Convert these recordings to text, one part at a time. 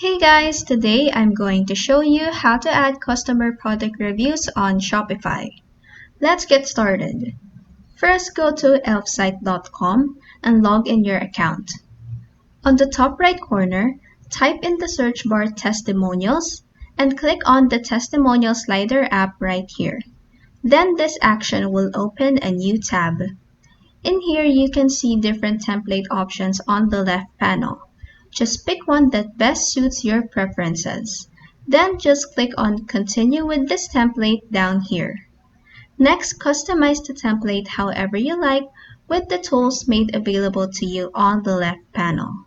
Hey guys, today I'm going to show you how to add customer product reviews on Shopify. Let's get started. First, go to elfsite.com and log in your account. On the top right corner, type in the search bar testimonials and click on the testimonial slider app right here. Then this action will open a new tab. In here, you can see different template options on the left panel. Just pick one that best suits your preferences. Then just click on Continue with this template down here. Next, customize the template however you like with the tools made available to you on the left panel.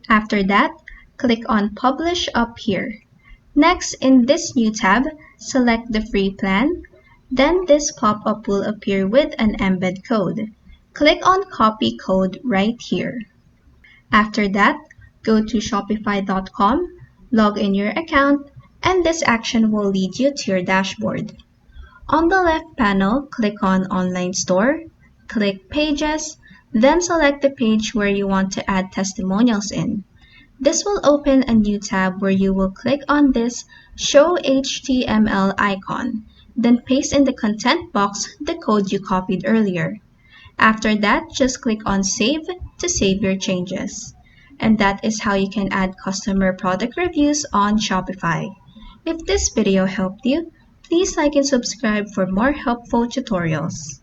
After that, click on Publish up here. Next, in this new tab, select the free plan. Then this pop-up will appear with an embed code. Click on Copy Code right here. After that, go to shopify.com, log in your account, and this action will lead you to your dashboard. On the left panel, click on Online Store, click Pages, then select the page where you want to add testimonials in. This will open a new tab where you will click on this Show HTML icon, then paste in the content box the code you copied earlier. After that, just click on Save to save your changes. And that is how you can add customer product reviews on Shopify. If this video helped you, please like and subscribe for more helpful tutorials.